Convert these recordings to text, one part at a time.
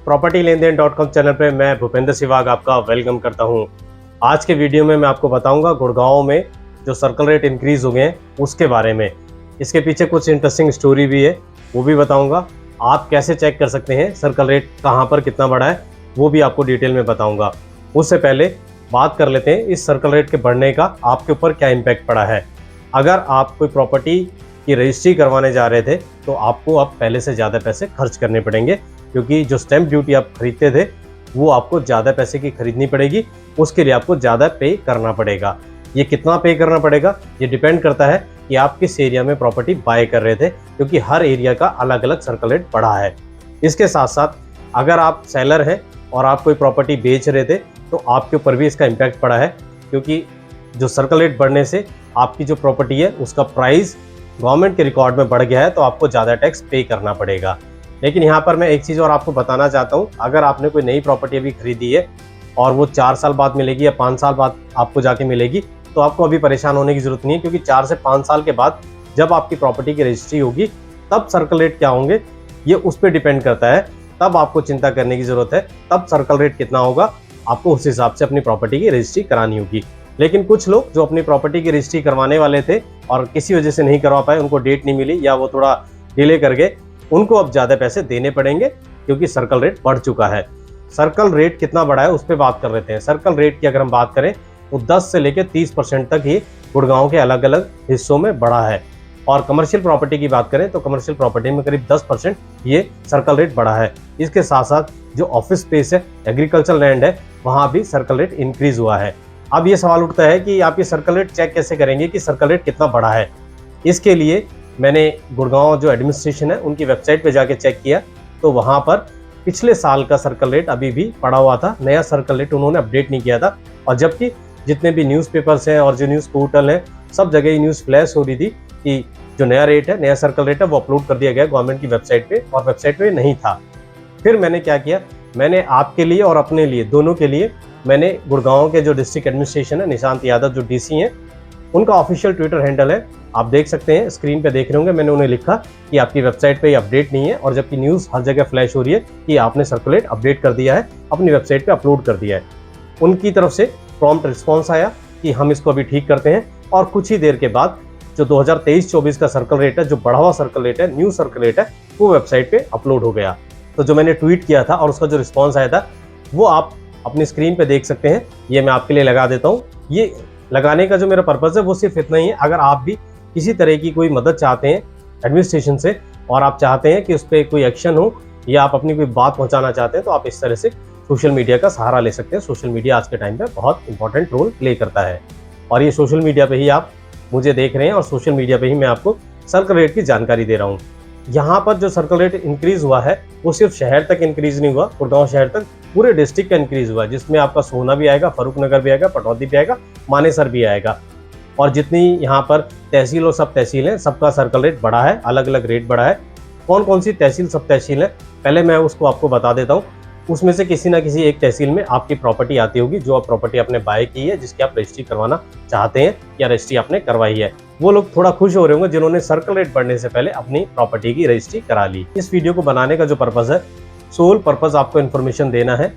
Property लेन then .com channel पे मैं भूपेंद्र सिवाग आपका वेलकम करता हूं। आज के वीडियो में मैं आपको बताऊंगा गुड़गांव में जो सर्कल रेट इंक्रीज हो गए हैं उसके बारे में। इसके पीछे कुछ इंटरेस्टिंग स्टोरी भी है, वो भी बताऊंगा। आप कैसे चेक कर सकते हैं सर्कल रेट कहां पर कितना बढ़ा है, वो भी आपको डिटेल में बताऊंगा। उससे पहले बात कर लेते हैं इस सर्कल रेट के बढ़ने का आपके ऊपर क्या इम्पैक्ट पड़ा है। अगर आप कोई प्रॉपर्टी की रजिस्ट्री करवाने जा रहे थे तो आपको अब पहले से ज़्यादा पैसे खर्च करने पड़ेंगे, क्योंकि जो स्टैंप ड्यूटी आप खरीदते थे वो आपको ज़्यादा पैसे की खरीदनी पड़ेगी। उसके लिए आपको ज़्यादा पे करना पड़ेगा। ये कितना पे करना पड़ेगा ये डिपेंड करता है कि आप किस एरिया में प्रॉपर्टी बाय कर रहे थे, क्योंकि हर एरिया का अलग अलग सर्कल रेट बढ़ा है। इसके साथ साथ अगर आप सेलर हैं और आप कोई प्रॉपर्टी बेच रहे थे तो आपके ऊपर भी इसका इम्पैक्ट पड़ा है, क्योंकि जो सर्कल रेट बढ़ने से आपकी जो प्रॉपर्टी है उसका प्राइस गवर्नमेंट के रिकॉर्ड में बढ़ गया है, तो आपको ज़्यादा टैक्स पे करना पड़ेगा। लेकिन यहाँ पर मैं एक चीज़ और आपको बताना चाहता हूँ, अगर आपने कोई नई प्रॉपर्टी अभी खरीदी है और वो 4 साल बाद मिलेगी या 5 साल बाद आपको जाके मिलेगी, तो आपको अभी परेशान होने की ज़रूरत नहीं है, क्योंकि 4 से 5 साल के बाद जब आपकी प्रॉपर्टी की रजिस्ट्री होगी तब सर्कल रेट क्या होंगे ये उस पर डिपेंड करता है। तब आपको चिंता करने की ज़रूरत है, तब सर्कल रेट कितना होगा आपको उस हिसाब से अपनी प्रॉपर्टी की रजिस्ट्री करानी होगी। लेकिन कुछ लोग जो अपनी प्रॉपर्टी की रजिस्ट्री करवाने वाले थे और किसी वजह से नहीं करवा पाए, उनको डेट नहीं मिली या वो थोड़ा डिले कर गए, उनको अब ज़्यादा पैसे देने पड़ेंगे, क्योंकि सर्कल रेट बढ़ चुका है। सर्कल रेट कितना बढ़ा है उस पर बात कर लेते हैं। सर्कल रेट की अगर हम बात करें तो 10 से लेकर 30% तक ही गुड़गांव के अलग अलग हिस्सों में बढ़ा है। और कमर्शियल प्रॉपर्टी की बात करें तो कमर्शियल प्रॉपर्टी में करीब 10% ये सर्कल रेट बढ़ा है। इसके साथ साथ जो ऑफिस स्पेस है, एग्रीकल्चर लैंड है, वहाँ भी सर्कल रेट इंक्रीज हुआ है। अब ये सवाल उठता है कि आप ये सर्कल रेट चेक कैसे करेंगे कि सर्कल रेट कितना बढ़ा है। इसके लिए मैंने गुड़गांव जो एडमिनिस्ट्रेशन है उनकी वेबसाइट पे जाके चेक किया, तो वहाँ पर पिछले साल का सर्कल रेट अभी भी पड़ा हुआ था। नया सर्कल रेट उन्होंने अपडेट नहीं किया था। और जबकि जितने भी न्यूज़पेपर्स हैं और जो न्यूज़ पोर्टल हैं, सब जगह ये न्यूज़ फ्लैश हो रही थी कि जो नया रेट है, नया सर्कल रेट है, वो अपलोड कर दिया गया गवर्नमेंट की वेबसाइट पे, और वेबसाइट पे नहीं था। फिर मैंने क्या किया, मैंने आपके लिए और अपने लिए, दोनों के लिए, मैंने गुड़गांव के जो डिस्ट्रिक्ट एडमिनिस्ट्रेशन है, निशांत यादव जो डीसी हैं, उनका ऑफिशियल ट्विटर हैंडल है, आप देख सकते हैं, स्क्रीन पे देख रहे होंगे। मैंने उन्हें लिखा कि आपकी वेबसाइट पे ये अपडेट नहीं है, और जबकि न्यूज़ हर जगह फ्लैश हो रही है कि आपने सर्कुलेट अपडेट कर दिया है, अपनी वेबसाइट पे अपलोड कर दिया है। उनकी तरफ से प्रॉम्प्ट रिस्पॉन्स आया कि हम इसको अभी ठीक करते हैं, और कुछ ही देर के बाद जो 2023-24 का सर्कल रेट है, जो बढ़ा हुआ सर्कल रेट है, न्यू सर्कल रेट है, वो वेबसाइट पे अपलोड हो गया। तो जो मैंने ट्वीट किया था और उसका जो रिस्पॉन्स आया था वो आप अपनी स्क्रीन पे देख सकते हैं। ये मैं आपके लिए लगा देता हूँ। ये लगाने का जो मेरा पर्पज़ है वो सिर्फ इतना ही है, अगर आप भी किसी तरह की कोई मदद चाहते हैं एडमिनिस्ट्रेशन से और आप चाहते हैं कि उस पर कोई एक्शन हो या आप अपनी कोई बात पहुँचाना चाहते हैं, तो आप इस तरह से सोशल मीडिया का सहारा ले सकते हैं। सोशल मीडिया आज के टाइम पर बहुत इंपॉर्टेंट रोल प्ले करता है, और ये सोशल मीडिया पर ही आप मुझे देख रहे हैं, और सोशल मीडिया पे ही मैं आपको सर्कल रेट की जानकारी दे रहा हूँ। यहाँ पर जो सर्कल रेट इंक्रीज हुआ है वो सिर्फ शहर तक इंक्रीज नहीं हुआ, गुड़गांव शहर तक पूरे डिस्ट्रिक्ट का इंक्रीज हुआ, जिसमें आपका सोहना भी आएगा, फरूख नगर भी आएगा, पटौदी भी आएगा, मानेसर भी आएगा। और जितनी यहाँ पर तहसील और सब तहसील हैं, सबका सर्कल रेट बढ़ा है, अलग अलग रेट बढ़ा है। कौन कौन सी तहसील सब तहसील है पहले मैं उसको आपको बता देता हूँ। उसमें से किसी ना किसी एक तहसील में आपकी प्रॉपर्टी आती होगी, जो आप प्रॉपर्टी आपने बाय की है, जिसकी आप रजिस्ट्री करवाना चाहते हैं या रजिस्ट्री आपने करवाई है। वो लोग थोड़ा खुश हो रहे होंगे जिन्होंने सर्कल रेट बढ़ने से पहले अपनी प्रॉपर्टी की रजिस्ट्री करा ली। इस वीडियो को बनाने का जो पर्पज़ है, सोल पर्पज़ आपको इन्फॉर्मेशन देना है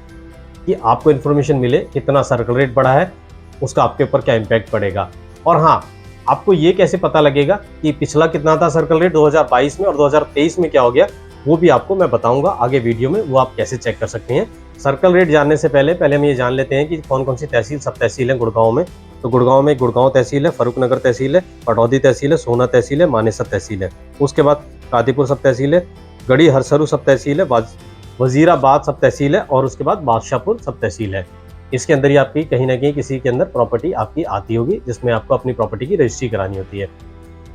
कि आपको इन्फॉर्मेशन मिले कितना सर्कल रेट बढ़ा है, उसका आपके ऊपर क्या इम्पैक्ट पड़ेगा। और हाँ, आपको ये कैसे पता लगेगा कि पिछला कितना था सर्कल रेट 2022 में और 2023 में क्या हो गया, वो भी आपको मैं बताऊंगा आगे वीडियो में, वो आप कैसे चेक कर सकते हैं। सर्कल रेट जानने से पहले हम ये जान लेते हैं कि कौन कौन सी तहसील सब तहसील है गुड़गांव में। तो गुड़गांव में गुड़गांव तहसील है, फरूख नगर तहसील है, पटौदी तहसील है, सोहना तहसील है, मानेसर तहसील है। उसके बाद कादीपुर सब तहसील है, गढ़ी हरसरू सब तहसील है, वजीराबाद सब तहसील है, और उसके बाद बादशाहपुर सब तहसील है। इसके अंदर ही आपकी कहीं ना कहीं किसी के अंदर प्रॉपर्टी आपकी आती होगी, जिसमें आपको अपनी प्रॉपर्टी की रजिस्ट्री करानी होती है।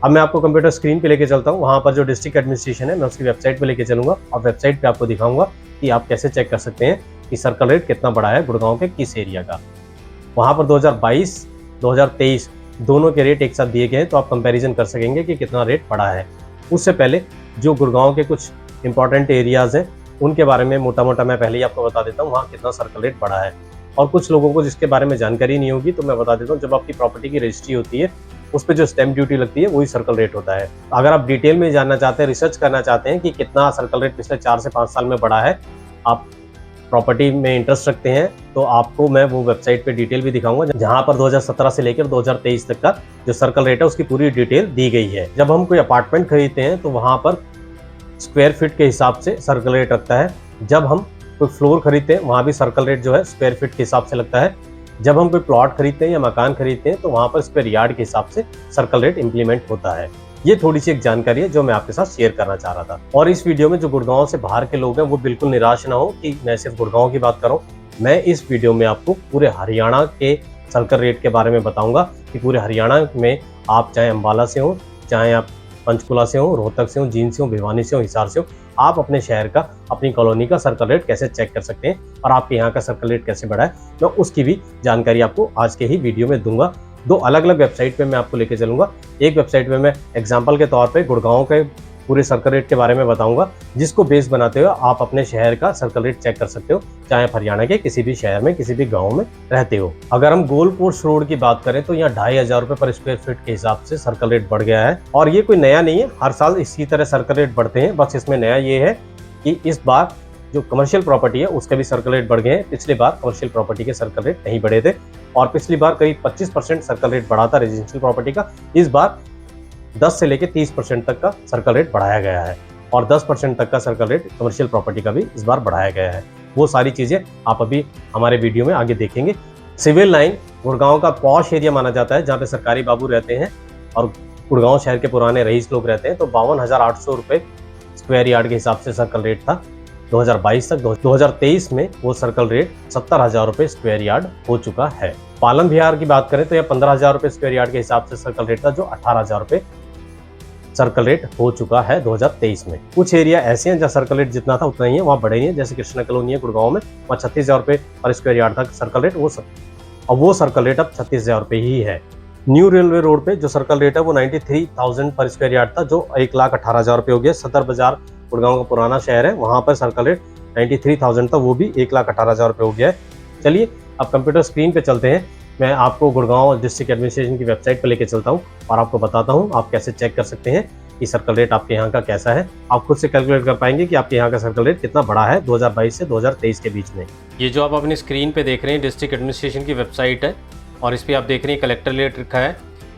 अब मैं आपको कंप्यूटर स्क्रीन पे लेके चलता हूँ, वहाँ पर जो डिस्ट्रिक्ट एडमिनिस्ट्रेशन है मैं उसकी वेबसाइट पे लेके चलूँगा, और वेबसाइट पे आपको दिखाऊंगा कि आप कैसे चेक कर सकते हैं कि सर्कल रेट कितना बढ़ा है गुड़गांव के किस एरिया का। वहाँ पर 2022, 2023 दोनों के रेट एक साथ दिए गए हैं, तो आप कंपैरिजन कर सकेंगे कि कितना रेट बढ़ा है। उससे पहले जो गुड़गांव के कुछ इंपॉर्टेंट एरियाज़ हैं उनके बारे में मोटा मोटा मैं पहले ही आपको बता देता हूँ वहाँ कितना सर्कल रेट बढ़ा है। और कुछ लोगों को जिसके बारे में जानकारी नहीं होगी तो मैं बता देता हूँ, जब आपकी प्रॉपर्टी की रजिस्ट्री होती है उस पर जो स्टैंप ड्यूटी लगती है वही सर्कल रेट होता है। अगर आप डिटेल में जानना चाहते हैं, रिसर्च करना चाहते हैं कि कितना सर्कल रेट पिछले 4 से 5 साल में बढ़ा है, आप प्रॉपर्टी में इंटरेस्ट रखते हैं तो आपको मैं वो वेबसाइट पे डिटेल भी दिखाऊंगा जहां पर 2017 से लेकर 2023 तक का जो सर्कल रेट है उसकी पूरी डिटेल दी गई है। जब हम कोई अपार्टमेंट खरीदते हैं तो वहां पर स्क्वायर फीट के हिसाब से सर्कल रेट रखता है। जब हम कोई फ्लोर खरीदते हैं वहां भी सर्कल रेट जो है स्क्वायर फीट के हिसाब से लगता है। जब हम कोई प्लॉट खरीदते हैं या मकान खरीदते हैं तो वहां पर स्क्वायर यार्ड के हिसाब से सर्कल रेट इंप्लीमेंट होता है। ये थोड़ी सी एक जानकारी है जो मैं आपके साथ शेयर करना चाह रहा था। और इस वीडियो में जो गुड़गांव से बाहर के लोग हैं वो बिल्कुल निराश ना हो कि मैं सिर्फ गुड़गांव की बात कर रहा हूँ। मैं इस वीडियो में आपको पूरे हरियाणा के सर्कल रेट के बारे में बताऊंगा कि पूरे हरियाणा में आप चाहे अम्बाला से हो, चाहे आप पंचकुला से हो, रोहतक से हो, जींद से हो, भिवानी से हो, हिसार से हो, आप अपने शहर का, अपनी कॉलोनी का सर्कल रेट कैसे चेक कर सकते हैं और आपके यहाँ का सर्कल रेट कैसे बढ़ा है, मैं उसकी भी जानकारी आपको आज के ही वीडियो में दूंगा। दो अलग अलग वेबसाइट पे मैं आपको लेके चलूंगा। एक वेबसाइट पे मैं एग्जांपल के तौर पे गुड़गांव के पूरे सर्कल रेट के बारे में बताऊंगा, जिसको बेस बनाते हुए आप अपने शहर का सर्कल रेट चेक कर सकते हो, चाहे हरियाणा के किसी भी शहर में, किसी भी गांव में रहते हो। अगर हम गोल्ड कोर्स रोड की बात करें तो यहाँ 2500 रुपए पर स्क्वायर फीट के हिसाब से सर्कल रेट बढ़ गया है। और ये कोई नया नहीं है, हर साल इसी तरह सर्कल रेट बढ़ते हैं। बस इसमें नया ये है कि इस बार जो कमर्शियल प्रॉपर्टी है उसके भी सर्कल रेट बढ़ गए हैं। पिछली बार कमर्शियल प्रॉपर्टी के सर्कल रेट नहीं बढ़े थे और पिछली बार करीब 25% सर्कल रेट बढ़ा था रेजिडेंशियल प्रॉपर्टी का। इस बार 10 से लेकर 30% तक का सर्कल रेट बढ़ाया गया है और 10% तक का सर्कल रेट कमर्शियल प्रॉपर्टी का भी इस बार बढ़ाया गया है। वो सारी चीज़ें आप अभी हमारे वीडियो में आगे देखेंगे। सिविल लाइन गुड़गांव का पॉश एरिया माना जाता है जहाँ पे सरकारी बाबू रहते हैं और गुड़गांव शहर के पुराने रईस लोग रहते हैं। तो 52,800 रुपये स्क्वायर यार्ड के हिसाब से सर्कल रेट था 2022 तक। 2023 में वो सर्कल रेट 70,000 रुपये स्क्वायर यार्ड हो चुका है। पालम विहार की बात करें तो यह 15,000 रुपये स्क्वायर यार्ड के हिसाब से सर्कल रेट था, जो 18,000 रुपये सर्कल रेट हो चुका है 2023 में। कुछ एरिया ऐसे हैं जहाँ सर्कल रेट जितना था उतना ही है, वहाँ बढ़े नहीं है। जैसे कृष्णा कॉलोनी है गुड़गांव में, वहाँ 36,000 रुपये पर स्क्वायर यार्ड था सर्कल रेट, वो सर्कल रेट अब 36,000 रुपये ही है। न्यू रेलवे रोड पे जो सर्कल रेट है वो 93,000 पर स्क्वायर यार्ड था, जो 1,18,000 रुपये हो गया। सदर बाजार गुड़गांव का पुराना शहर है, वहाँ पर सर्कल रेट 93,000 था, वो भी 1,18,000 रुपये हो गया है। चलिए अब कंप्यूटर स्क्रीन पे चलते हैं। मैं आपको गुड़गांव डिस्ट्रिक्ट एडमिनिस्ट्रेशन की वेबसाइट पर लेके चलता हूँ और आपको बताता हूँ आप कैसे चेक कर सकते हैं कि सर्कल रेट आपके यहाँ का कैसा है। आप खुद से कैलकुलेट कर पाएंगे कि आपके यहाँ का सर्कल रेट कितना बढ़ा है 2022 से 2023 के बीच में। ये जो आप अपनी स्क्रीन पे देख रहे हैं डिस्ट्रिक्ट एडमिनिस्ट्रेशन की वेबसाइट है और इस पर आप देख रहे हैं कलेक्टर रेट लिखा है।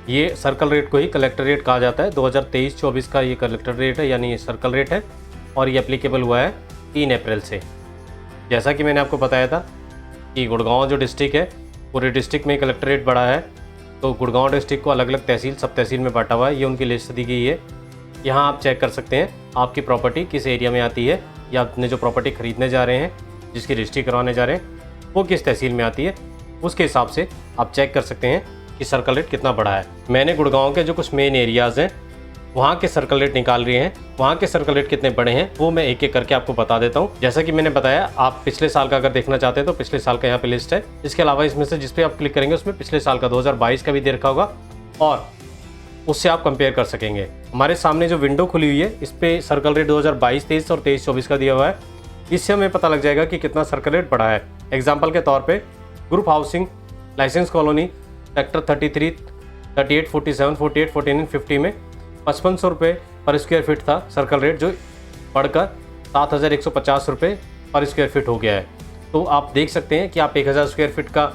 ये सर्कल रेट को ही कलेक्टर रेट कहा जाता है। 2023-24 का ये कलेक्टर रेट है, यानी ये सर्कल रेट है और ये एप्लीकेबल हुआ है 3 अप्रैल से। जैसा कि मैंने आपको बताया था कि गुड़गांव जो डिस्ट्रिक्ट है, पूरे डिस्ट्रिक्ट में कलेक्टर रेट बढ़ा है। तो गुड़गांव डिस्ट्रिक्ट को अलग अलग तहसील, सब तहसील में बांटा हुआ है। ये उनकी लिस्ट दी गई है। यहाँ आप चेक कर सकते हैं आपकी प्रॉपर्टी किस एरिया में आती है, या अपने जो प्रॉपर्टी खरीदने जा रहे हैं, जिसकी रजिस्ट्री करवाने जा रहे हैं, वो किस तहसील में आती है। उसके हिसाब से आप चेक कर सकते हैं कि सर्कल रेट कितना बढ़ा है। मैंने गुड़गांव के जो कुछ मेन एरियाज़ हैं वहाँ के सर्कल रेट निकाल रहे हैं, वहाँ के सर्कल रेट कितने बड़े हैं वो मैं एक एक करके आपको बता देता हूँ। जैसा कि मैंने बताया, आप पिछले साल का अगर देखना चाहते हैं तो पिछले साल का यहाँ पे लिस्ट है। इसके अलावा इसमें से जिस पे आप क्लिक करेंगे उसमें पिछले साल का 2022 का भी दे रखा होगा और उससे आप कंपेयर कर सकेंगे। हमारे सामने जो विंडो खुली हुई है इस पर सर्कल रेट 2022-23 और 23-24 का दिया हुआ है। इससे हमें पता लग जाएगा कि कितना सर्कल रेट बढ़ा है। एग्जाम्पल के तौर पर group housing licence colony sector 33, 38, 47, 48, 49, 50 में 5500 रुपये पर स्क्वायर फीट था सर्कल रेट, जो बढ़कर 7,150 रुपये पर स्क्वायर फीट हो गया है। तो आप देख सकते हैं कि आप 1,000 स्क्वायर फीट का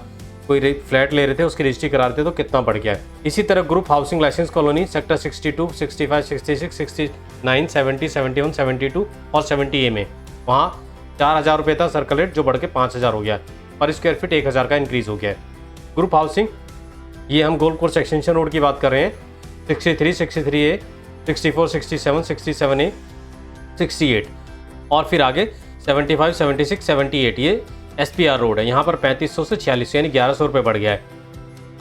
कोई फ्लैट ले रहे थे, उसकी रजिस्ट्री करा रहे थे तो कितना बढ़ गया है। इसी तरह group housing licence colony sector 62, 65, 66, 69, 70, 71, 72 और 70A में, वहाँ 4,000 रुपये था सर्कल रेट, जो बढ़ के 5,000 हो गया पर स्क्वायर फीट, 1,000 का इंक्रीज़ हो गया है। ग्रुप हाउसिंग, ये हम गोल्ड कोर्स एक्सटेंशन रोड की बात कर रहे हैं, 63, 63A, 64, 67, 67A, 68 और फिर आगे 75, 76, 78, ये SPR रोड है। यहाँ पर 3500 से 4600 यानी 1,100 रुपये बढ़ गया है।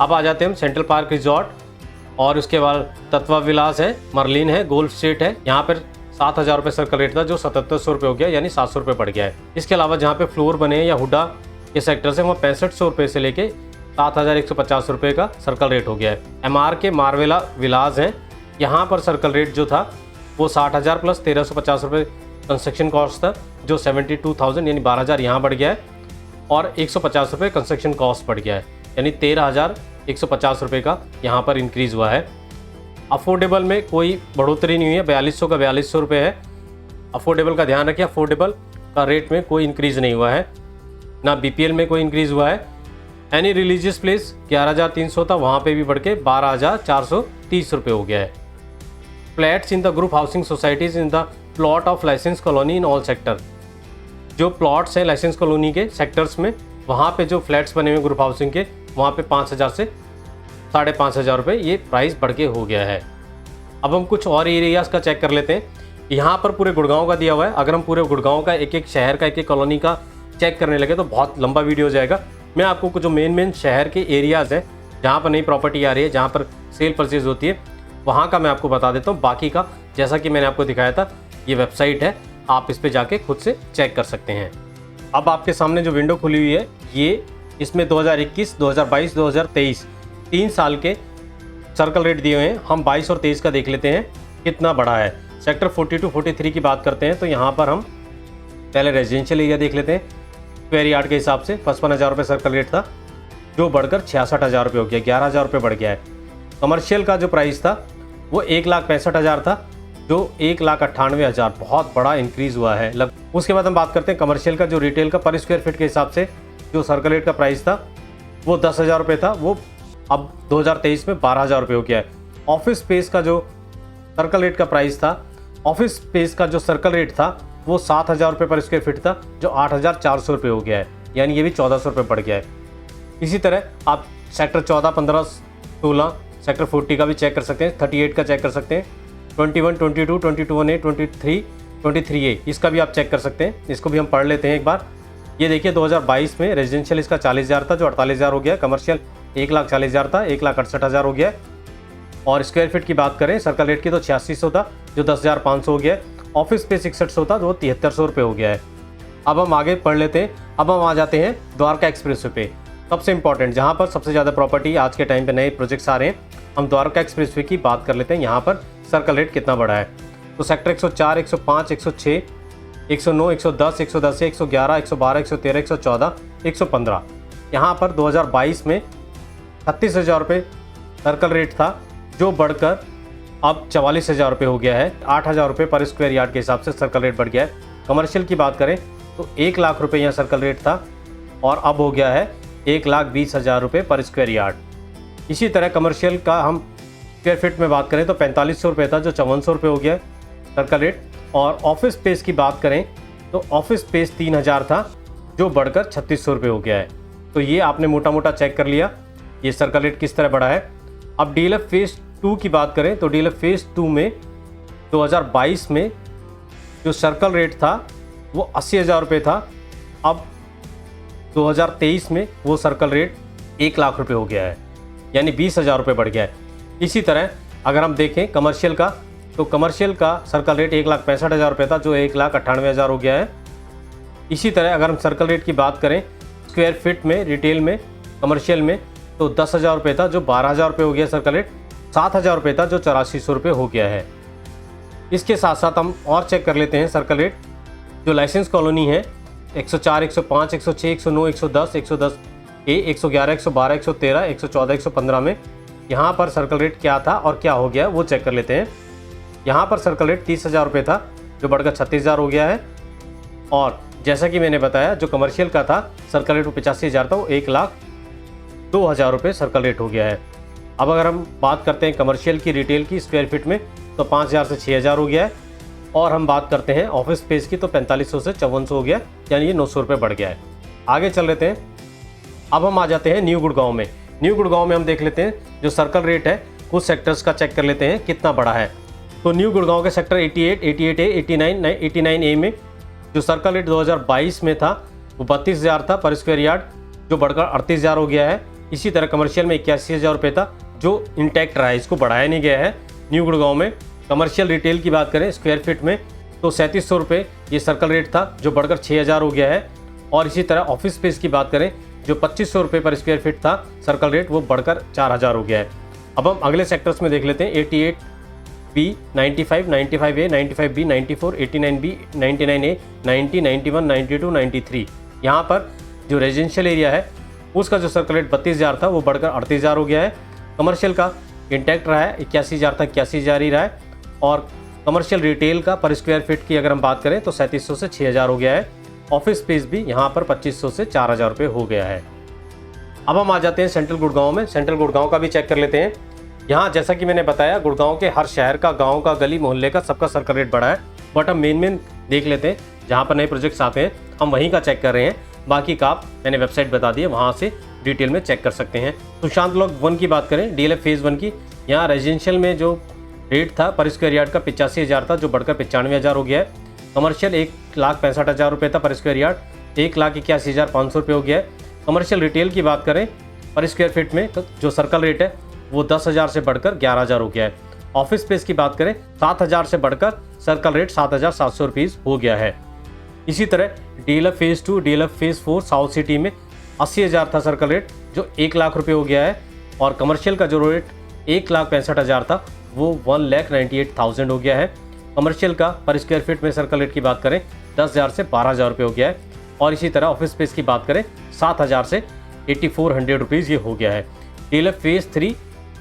अब आ जाते हैं हम सेंट्रल पार्क रिजॉर्ट और उसके बाद तत्वा विलास है, मर्लिन है, गोल्फ स्ट्रीट है। यहाँ पर 7,000 रुपये सर्कल रेट था, जो 7,700 रुपये हो गया, यानी 700 रुपये बढ़ गया है। इसके अलावा जहाँ पे फ्लोर बने या हुडा के सेक्टर से, वहाँ 6500 रुपये से लेके 7,150 रुपये का सर्कल रेट हो गया है। MR के मारवेला विलास हैं, यहाँ पर सर्कल रेट जो था वो 60,000 प्लस 1,350 रुपये कंस्ट्रक्शन कॉस्ट था, जो 72,000 यानी 12,000 यहाँ बढ़ गया है और 150 रुपये कंस्ट्रक्शन कॉस्ट बढ़ गया है, यानी 13,150 रुपये का यहाँ पर इंक्रीज़ हुआ है। अफोर्डेबल में कोई बढ़ोतरी नहीं हुई है, 4,200 का 4,200 रुपये है। अफोर्डेबल का ध्यान रखिए, अफोर्डेबल का रेट में कोई इंक्रीज़ नहीं हुआ है, ना BPL में कोई इंक्रीज़ हुआ है। एनी रिलीजियस प्लेस 11,300 था, वहाँ पे भी बढ़ के 12,430 रुपये हो गया है। Flats in the group housing societies in the plot of licence colony in all sector, जो प्लॉट्स हैं लाइसेंस कॉलोनी के सेक्टर्स में, वहाँ पे जो फ्लैट्स बने हुए ग्रुप हाउसिंग के, वहाँ पे 5,000 से 5,500 रुपये ये प्राइस बढ़ के हो गया है। अब हम कुछ और एरियाज़ का चेक कर लेते हैं। यहाँ पर पूरे गुड़गांव का दिया हुआ है। अगर हम पूरे गुड़गांव का एक एक शहर का एक एक कॉलोनी का चेक करने लगे तो बहुत लंबा वीडियो हो जाएगा। मैं आपको कुछ जो मेन शहर के एरियाज़ हैं जहाँ पर नई प्रॉपर्टी आ रही है, जहाँ पर सेल परचेज होती है, वहाँ का मैं आपको बता देता हूँ। बाकी का जैसा कि मैंने आपको दिखाया था, ये वेबसाइट है, आप इस पर जाके खुद से चेक कर सकते हैं। अब आपके सामने जो विंडो खुली हुई है, ये इसमें 2021, 2022, 2023 3 साल के सर्कल रेट दिए हुए हैं। हम 22 और 23 का देख लेते हैं कितना बड़ा है। सेक्टर 42, 43 की बात करते हैं तो यहाँ पर हम पहले रेजिडेंशियल एरिया देख लेते हैं। स्क्वायर यार्ड के हिसाब से 55,000 रुपये सर्कल रेट था, जो बढ़कर 66,000 रुपये हो गया, 11,000 रुपये बढ़ गया है। कमर्शियल का जो प्राइस था वो 1,65,000 था, जो 1,98,000, बहुत बड़ा इंक्रीज़ हुआ है। उसके बाद हम बात करते हैं कमर्शियल का, जो रिटेल का पर स्क्वायर फीट के हिसाब से जो सर्कल रेट का प्राइस था वो 10,000 रुपये था, वो अब 2023 में 12,000 रुपये हो गया है। ऑफिस स्पेस का जो सर्कल रेट का प्राइस था, ऑफिस स्पेस का जो सर्कल रेट था वो 7,000 रुपये पर स्क्वायर फीट था, जो 8,400 रुपये हो गया है, यानी ये भी 1,400 रुपये बढ़ गया है। इसी तरह आप सेक्टर 14, 15, 16, सेक्टर 40 का भी चेक कर सकते हैं, 38 का चेक कर सकते हैं, 21, 22, 22A, 23, 23A, इसका भी आप चेक कर सकते हैं। इसको भी हम पढ़ लेते हैं एक बार। ये देखिए 2022 में रेजिडेंशियल इसका 40,000 था, जो 48,000 हो गया। कमर्शियल 1,40,000 था, 1,68,000 हो गया। और स्क्वायर फीट की बात करें सर्कल रेट की तो 8600 था, जो 10,500 हो गया। ऑफिस स्पेस 6100 था, जो 7300 रुपये हो गया है। अब हम आगे पढ़ लेते हैं। अब हम आ जाते हैं द्वारका एक्सप्रेस वे पे, सबसे इंपॉर्टेंट, जहाँ पर सबसे ज़्यादा प्रॉपर्टी आज के टाइम पे नए प्रोजेक्ट्स आ रहे हैं। हम द्वारका एक्सप्रेस वे की बात कर लेते हैं, यहाँ पर सर्कल रेट कितना बड़ा है। तो सेक्टर 104, 105, 106, 109, 110, 110, 111, 112, 113, 114, 115, यहाँ पर 2022 में 36,000 रुपये सर्कल रेट था, जो बढ़कर अब 44,000 रुपये हो गया है। 8,000 रुपये पर स्क्वायर यार्ड के हिसाब से सर्कल रेट बढ़ गया है। कमर्शियल की बात करें तो 1,00,000 रुपये यहाँ सर्कल रेट था, और अब हो गया है 1,20,000 रुपये पर स्क्वायर यार्ड। इसी तरह कमर्शियल का हम स्क्वायर फीट में बात करें तो 4,500 रुपये था, जो 5400 रुपये हो गया है सर्कल रेट। और ऑफिस स्पेस की बात करें तो ऑफिस स्पेस 3,000 था, जो बढ़कर 3,600 रुपये हो गया है। तो ये आपने मोटा मोटा चेक कर लिया ये सर्कल रेट किस तरह बढ़ा है। अब DLF फेज़ 2 की बात करें तो DLF फेज़ 2 में 2022 में जो सर्कल रेट था वो 80,000 रुपये था, अब 2023 में वो सर्कल रेट 1,00,000 रुपये हो गया है, यानी 20,000 रुपये बढ़ गया है। इसी तरह अगर हम देखें कमर्शियल का, तो कमर्शियल का सर्कल रेट 1,65,000 रुपये था, जो 1,98,000 हो गया है। इसी तरह अगर हम सर्कल रेट की बात करें स्क्वायर फीट में, रिटेल में, कमर्शियल में, तो 10,000 रुपये था, जो 12,000 रुपये हो गया सर्कल रेट। 7,000 रुपये था, जो 8400 रुपये हो गया है। इसके साथ साथ हम और चेक कर लेते हैं सर्कल रेट जो लाइसेंस कॉलोनी है 104, 105, 106, 109, 110, 110A, 111, 112, 113, 114, 115 में यहाँ पर सर्कल रेट क्या था और क्या हो गया वो चेक कर लेते हैं। यहाँ पर सर्कल रेट 30,000 रुपये था, जो बढ़कर 36,000 हो गया है। और जैसा कि मैंने बताया जो कमर्शियल का था सर्कल रेट वो 85,000 था, वो 1,02,000 रुपये सर्कल रेट हो गया है। अब अगर हम बात करते हैं कमर्शियल की, रिटेल की स्क्वायर फीट में, तो 5,000 से 6,000 हो गया है। और हम बात करते हैं ऑफिस स्पेस की तो 4500 से 5400 हो गया, यानी ये 900 रुपये बढ़ गया है। आगे चल लेते हैं। अब हम आ जाते हैं न्यू गुड़गांव में। न्यू गुड़गांव में हम देख लेते हैं जो सर्कल रेट है कुछ सेक्टर्स का चेक कर लेते हैं कितना बड़ा है। तो न्यू गुड़गांव के सेक्टर 88, 88A, 89, 89A में जो सर्कल रेट 2022 में था वो 32,000 था पर स्क्वायर यार्ड, जो बढ़कर 38,000 हो गया है। इसी तरह कमर्शियल में 81,000 रुपये था, जो इंटैक्ट रहा है, इसको बढ़ाया नहीं गया है न्यू गुड़गांव में। कमर्शियल रिटेल की बात करें स्क्वायर फीट में तो 3700 रुपये ये सर्कल रेट था, जो बढ़कर 6,000 हो गया है। और इसी तरह ऑफिस स्पेस की बात करें जो 2500 रुपये पर स्क्वायर फीट था सर्कल रेट, वो बढ़कर 4,000 हो गया है। अब हम अगले सेक्टर्स में देख लेते हैं 88B, 95, 95A, 95B, 94, 89B, 99A, 90, 91, 92, 93। यहाँ पर जो रेजिडेंशियल एरिया है उसका जो सर्कल रेट 32,000 था वो बढ़कर 38,000 हो गया है। कमर्शियल का इंटैक्ट रहा है, 81,000 था, 81,000 ही रहा है। और कमर्शियल रिटेल का पर स्क्वायर फीट की अगर हम बात करें तो 3700 से 6,000 हो गया है। ऑफिस स्पेस भी यहाँ पर 2500 से 4000 रुपये हो गया है। अब हम आ जाते हैं सेंट्रल गुड़गांव में। सेंट्रल गुड़गांव का भी चेक कर लेते हैं। यहाँ जैसा कि मैंने बताया, गुड़गांव के हर शहर का, गांव का, गली मोहल्ले का सबका सर्कल रेट बढ़ा है, बट हम मेन देख लेते हैं जहाँ पर नए प्रोजेक्ट्स आते हैं हम वहीं का चेक कर रहे हैं। बाकी का मैंने वेबसाइट बता दी है, वहाँ से डिटेल में चेक कर सकते हैं। सुशांत ब्लॉक 1 की बात करें, DLF फेज़ 1 की, यहाँ रेजिडेंशियल में जो रेट था पर स्क्वायर यार्ड का 85,000 था, जो बढ़कर 95,000 हो गया है। कमर्शियल 1,65,000 रुपये था पर स्क्वायर यार्ड, 1,81,500 रुपये हो गया है। कमर्शियल रिटेल की बात करें पर स्क्वायर फीट में जो सर्कल रेट है वो 10,000 से बढ़कर 11,000 हो गया है। ऑफिस स्पेस की बात करें 7,000 से बढ़कर सर्कल रेट 7,700 रुपीज़ हो गया है। इसी तरह DLF phase 2, DLF phase 4 south city में 80,000 था सर्कल रेट, जो 1 लाख रुपये हो गया है। और कमर्शियल का जो रेट 1,65,000 था वो 1,98,000 हो गया है। कमर्शियल का पर स्क्वायर फीट में सर्कल रेट की बात करें 10,000 से 12,000 रुपये हो गया है। और इसी तरह ऑफिस स्पेस की बात करें 7,000 से 8,400 रुपीज़ ये हो गया है। DLF phase 3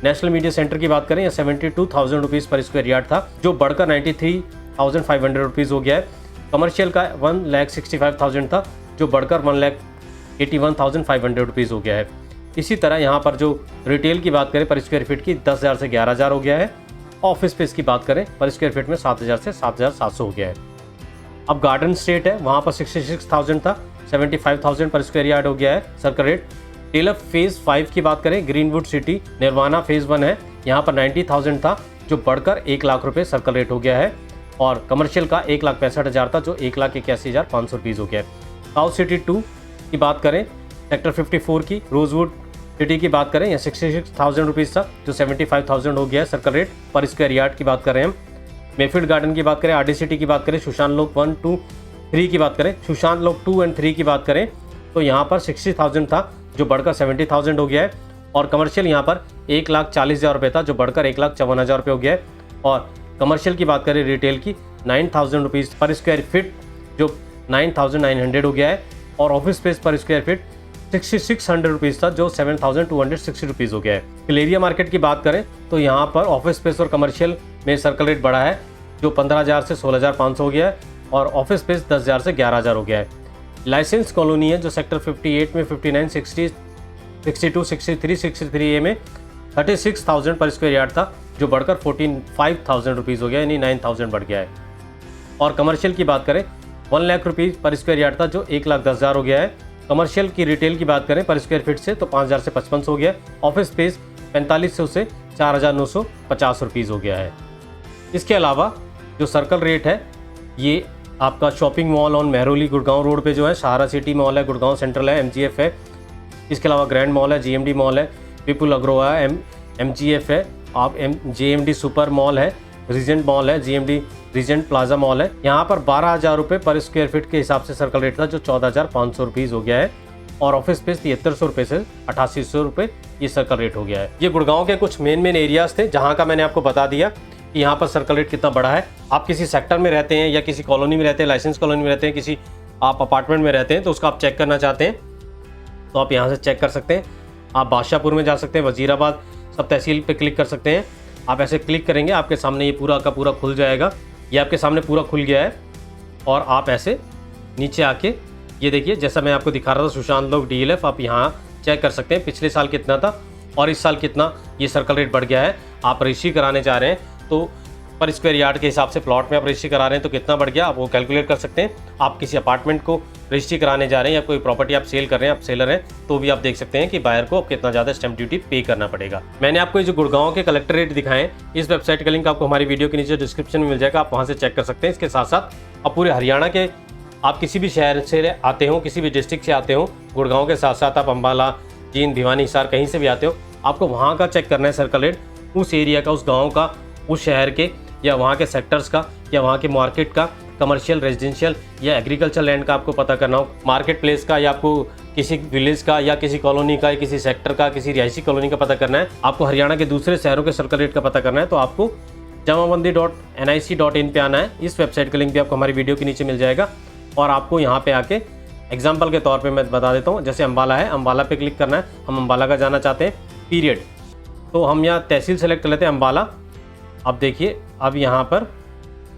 national media centre की बात करें, या 72,000 रुपीज़ पर स्क्वायर यार्ड था, जो बढ़कर 93,500 रुपीज़ हो गया है। कमर्शियल का 1,65,000 था, जो बढ़कर 1,81,500 रुपीज़ हो गया है। इसी तरह यहाँ पर जो रिटेल की बात करें पर स्क्वायर फीट की 10,000 से 11,000 हो गया है। ऑफिस स्पेस की बात करें पर स्क्वायर फीट में 7,000 से 7,700 हो गया है। अब गार्डन स्टेट है, वहाँ पर 66,000 था, 75,000 पर स्क्वायर यार्ड हो गया है सर्कल रेट। DLF फेज़ 5 की बात करें, ग्रीनवुड सिटी निर्वाणा फेज़ 1 है, यहाँ पर 90,000 था, जो बढ़कर 1 लाख रुपये सर्कल रेट हो गया है। और कमर्शियल का 1,65,000 था, जो 1,81,500 रुपीज़ हो गया है। साउथ सिटी 2 की बात करें, सेक्टर 54 की रोजवुड सिटी की बात करें, या 66,000 रुपीज़ था, जो 75,000 हो गया है सर्कल रेट पर स्क्वायर यार्ड की बात कर रहे हैं हम। मेफील्ड गार्डन की बात करें, RD सिटी की बात करें, सुशांत लोक 1, 2, 3 की बात करें, सुशांत लोक 2 और 3 की बात करें तो यहाँ पर 60,000 था, जो बढ़कर 70,000 हो गया है। और कमर्शियल यहाँ पर 1,40,000 रुपये था, जो बढ़कर 1,54,000 रुपये हो गया है। और कमर्शियल की बात करें रिटेल की 9,000 रुपीज़ पर स्क्वायर फीट, जो 9,900 हो गया है। और ऑफिस स्पेस पर स्क्वायर फीट 6,600 रुपीज़ था, जो 7,260 रुपीज़ हो गया है। कलेरिया मार्केट की बात करें तो यहाँ पर ऑफिस स्पेस और कमर्शियल में सर्कल रेट बढ़ा है, जो 15,000 से 16,500 हो गया है। और ऑफिस स्पेस 10,000 से 11,000 हो गया है। लाइसेंस कॉलोनी है जो सेक्टर 58 में 59, 60, 62, 63, 63A में 36,000 पर स्क्वायर यार्ड था, जो बढ़कर 45,000 रुपीज़ हो गया, यानी 9,000 बढ़ गया है। और कमर्शियल की बात करें 1 लाख रुपीज़ पर स्क्वायर यार्ड था, जो 1,10,000 हो गया है। कमर्शियल की रिटेल की बात करें पर स्क्वायर फीट से तो 5,000 से 5,500 हो गया। ऑफिस स्पेस 4500 से 4,950 रुपीज़ हो गया है। इसके अलावा जो सर्कल रेट है ये आपका shopping mall on Mehrauli Gurgaon road पे जो है, सहारा सिटी मॉल है, गुड़गांव सेंट्रल है, MGF है। इसके अलावा ग्रैंड मॉल है, GMD मॉल है, विपुल अग्रोवा है, MGF है, आप JMD सुपर मॉल है, रीजेंट मॉल है, GMD रीजेंट प्लाजा मॉल है। यहाँ पर 12,000 रुपये पर स्क्वायर फीट के हिसाब से सर्कल रेट था, जो 14,500 रुपीज़ हो गया है। और ऑफिस स्पेस 7300 रुपये से 8,800 रुपये ये सर्कल रेट हो गया है। ये गुड़गांव के कुछ मेन एरियाज़ थे जहाँ का मैंने आपको बता दिया कि यहाँ पर सर्कल रेट कितना बड़ा है। आप किसी सेक्टर में रहते हैं या किसी कॉलोनी में रहते हैं, लाइसेंस कॉलोनी में रहते हैं, किसी आप अपार्टमेंट में रहते हैं, तो उसका आप चेक करना चाहते हैं तो आप यहाँ से चेक कर सकते हैं। आप बादशाहपुर में जा सकते हैं, वजीराबाद सब तहसील पे क्लिक कर सकते हैं। आप ऐसे क्लिक करेंगे आपके सामने ये पूरा का पूरा खुल जाएगा। ये आपके सामने पूरा खुल गया है। और आप ऐसे नीचे आके ये देखिए, जैसा मैं आपको दिखा रहा था सुशांत लोक DLF, आप यहाँ चेक कर सकते हैं पिछले साल कितना था और इस साल कितना ये सर्कल रेट बढ़ गया है। आप रजिस्ट्री कराने चाह रहे हैं तो पर स्क्वायर यार्ड के हिसाब से प्लॉट में आप रजिस्ट्री करा रहे हैं तो कितना बढ़ गया आप वो कैलकुलेट कर सकते हैं। आप किसी अपार्टमेंट को रजिस्ट्री कराने जा रहे हैं या कोई प्रॉपर्टी आप सेल कर रहे हैं, आप सेलर हैं, तो भी आप देख सकते हैं कि बायर को कितना ज़्यादा स्टैंप ड्यूटी पे करना पड़ेगा। मैंने आपको ये जो गुड़गांव के कलेक्टर रेट दिखाएं, इस वेबसाइट का लिंक आपको हमारी वीडियो के नीचे डिस्क्रिप्शन में मिल जाएगा, आप वहाँ से चेक कर सकते हैं। इसके साथ साथ आप पूरे हरियाणा के आप किसी भी शहर से आते हो, किसी भी डिस्ट्रिक्ट से आते हो, गुड़गांव के साथ साथ आप अम्बाला, जींद, भिवानी, हिसार कहीं से भी आते हो, आपको वहाँ का चेक करना है सर्कल रेट, उस एरिया का, उस गाँव का, उस शहर के या वहाँ के सेक्टर्स का या वहाँ के मार्केट का, कमर्शियल, रेजिडेंशियल या एग्रीकल्चर लैंड का आपको पता करना हो, मार्केट प्लेस का या आपको किसी विलेज का या किसी कॉलोनी का या किसी सेक्टर का, किसी रिहायशी कॉलोनी का पता करना है, आपको हरियाणा के दूसरे शहरों के सर्कल रेट का पता करना है, तो आपको jamabandi.nic.in पे आना है। इस वेबसाइट का लिंक भी आपको हमारी वीडियो के नीचे मिल जाएगा। और आपको यहाँ पे आके एग्जाम्पल के तौर पे मैं बता देता हूँ, जैसे अम्बाला है, अम्बाला पे क्लिक करना है, हम अम्बाला का जाना चाहते हैं पीरियड, तो हम यहाँ तहसील सेलेक्ट कर लेते हैं अम्बाला। अब देखिए, अब यहाँ पर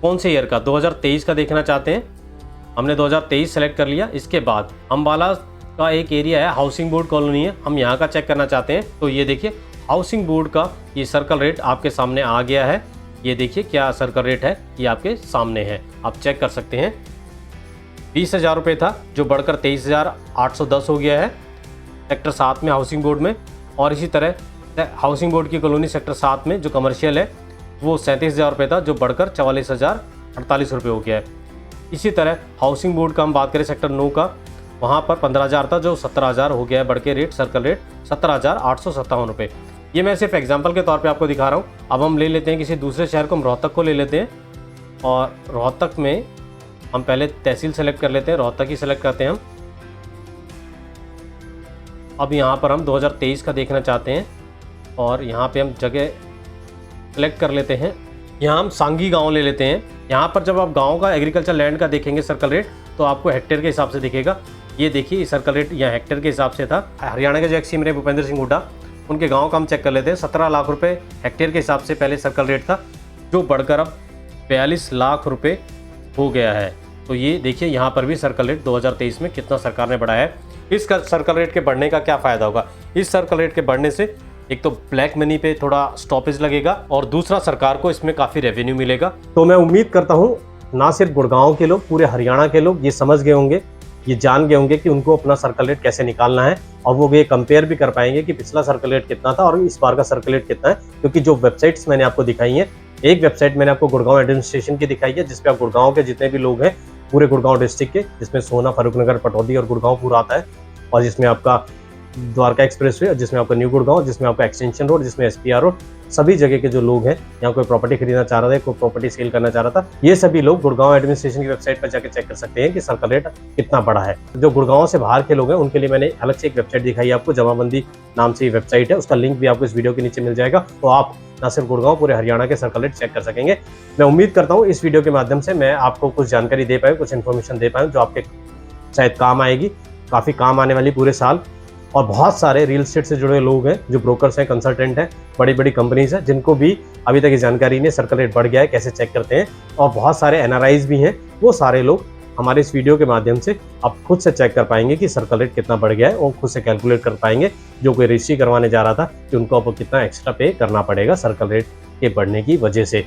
कौन से ईयर का 2023 का देखना चाहते हैं हमने 2023 सेलेक्ट कर लिया। इसके बाद अम्बाला का एक एरिया है, हाउसिंग बोर्ड कॉलोनी है, हम यहाँ का चेक करना चाहते हैं। तो ये देखिए हाउसिंग बोर्ड का ये सर्कल रेट आपके सामने आ गया है। ये देखिए क्या सर्कल रेट है, ये आपके सामने है, आप चेक कर सकते हैं। 20,000 रुपये था जो बढ़कर 23,810 हो गया है सेक्टर 7 में हाउसिंग बोर्ड में। और इसी तरह हाउसिंग बोर्ड की कॉलोनी सेक्टर 7 में जो कमर्शियल है वो 37,000 रुपये था जो बढ़कर 44,048 रुपये हो गया है। इसी तरह हाउसिंग बोर्ड का हम बात करें सेक्टर 9 का, वहाँ पर 15,000 था जो 17,000 हो गया है, बढ़ के रेट सर्कल रेट 17,857 रुपये। ये मैं सिर्फ एग्जांपल के तौर पे आपको दिखा रहा हूँ। अब हम ले लेते हैं किसी दूसरे शहर को, हम रोहतक को ले लेते हैं। और रोहतक में हम पहले तहसील सेलेक्ट कर लेते हैं, रोहतक ही सेलेक्ट करते हैं हम। अब यहाँ पर हम 2023 का देखना चाहते हैं और यहाँ पे हम जगह सेलेक्ट कर लेते हैं। यहाँ हम सांगी गांव ले लेते हैं। यहाँ पर जब आप गांव का एग्रीकल्चर लैंड का देखेंगे सर्कल रेट तो आपको हेक्टेयर के हिसाब से दिखेगा। ये देखिए सर्कल रेट यहाँ हेक्टेयर के हिसाब से था। हरियाणा के जो एक्सीम रहे भूपेंद्र सिंह हुड्डा, उनके गांव का हम चेक कर लेते हैं। 17 लाख रुपए हेक्टेयर के हिसाब से पहले सर्कल रेट था जो बढ़कर अब 42 लाख रुपए हो गया है। तो ये देखिए यहाँ पर भी सर्कल रेट 2023 में कितना सरकार ने बढ़ाया है। इस सर्कल रेट के बढ़ने का क्या फ़ायदा होगा? इस सर्कल रेट के बढ़ने से एक तो ब्लैक मनी पे थोड़ा स्टॉपेज लगेगा और दूसरा सरकार को इसमें काफ़ी रेवेन्यू मिलेगा। तो मैं उम्मीद करता हूँ ना सिर्फ गुड़गांव के लोग, पूरे हरियाणा के लोग ये समझ गए होंगे, ये जान गए होंगे कि उनको अपना सर्कल रेट कैसे निकालना है और वो ये कंपेयर भी कर पाएंगे कि पिछला सर्कल रेट कितना था और इस बार का सर्कल रेट कितना है। क्योंकि जो वेबसाइट्स मैंने आपको दिखाई हैं, एक वेबसाइट मैंने आपको गुड़गांव एडमिनिस्ट्रेशन की दिखाई है जिसपे आप गुड़गांव के जितने भी लोग हैं पूरे गुड़गांव डिस्ट्रिक्ट के, जिसमें सोना, फारूकनगर, पटौदी और गुड़गांव पूरा आता है, और जिसमें आपका द्वारका एक्सप्रेसवे, जिसमें आपका न्यू गुड़गांव, जिसमें आपका एक्सटेंशन रोड, जिसमें SPR रोड, सभी जगह के जो लोग हैं, यहाँ कोई प्रॉपर्टी खरीदना चाह रहा था, कोई प्रॉपर्टी सेल करना चाह रहा था, ये सभी लोग गुड़गांव एडमिनिस्ट्रेशन की वेबसाइट पर जाकर चेक कर सकते हैं कि सर्कल रेट कितना बड़ा है। जो गुड़गांव से बाहर के लोग हैं उनके लिए मैंने अलग से एक वेबसाइट दिखाई है आपको, जमाबंदी नाम से ये वेबसाइट है, उसका लिंक भी आपको इस वीडियो के नीचे मिल जाएगा। तो आप ना सिर्फ गुड़गांव, पूरे हरियाणा के सर्कल रेट चेक कर सकेंगे। मैं उम्मीद करता हूँ इस वीडियो के माध्यम से मैं आपको कुछ जानकारी दे पाऊँ, कुछ इन्फॉर्मेशन दे पाऊँ जो आपके शायद काम आएगी, काफ़ी काम आने वाली पूरे साल। और बहुत सारे रियल एस्टेट से जुड़े लोग हैं, जो ब्रोकर्स हैं, कंसल्टेंट हैं, बड़ी बड़ी कंपनीज हैं, जिनको भी अभी तक ये जानकारी नहीं सर्कल रेट बढ़ गया है कैसे चेक करते हैं। और बहुत सारे NRIs भी हैं, वो सारे लोग हमारे इस वीडियो के माध्यम से आप खुद से चेक कर पाएंगे कि सर्कल रेट कितना बढ़ गया है और खुद से कैलकुलेट कर पाएंगे। जो कोई रजिस्ट्री करवाने जा रहा था कि उनको अब कितना एक्स्ट्रा पे करना पड़ेगा सर्कल रेट के बढ़ने की वजह से।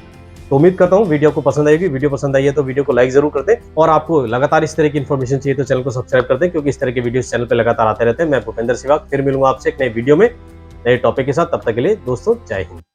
तो उम्मीद करता हूँ वीडियो को पसंद आएगी। वीडियो पसंद आई है तो वीडियो को लाइक जरूर कर दें, और आपको लगातार इस तरह की इन्फॉर्मेशन चाहिए तो चैनल को सब्सक्राइब कर दें, क्योंकि इस तरह के वीडियो चैनल पे लगातार आते रहते हैं। मैं भूपेंद्र सिवाग फिर मिलूंगा आपसे एक नए वीडियो में नए टॉपिक के साथ। तब तक के लिए दोस्तों जय हिंद।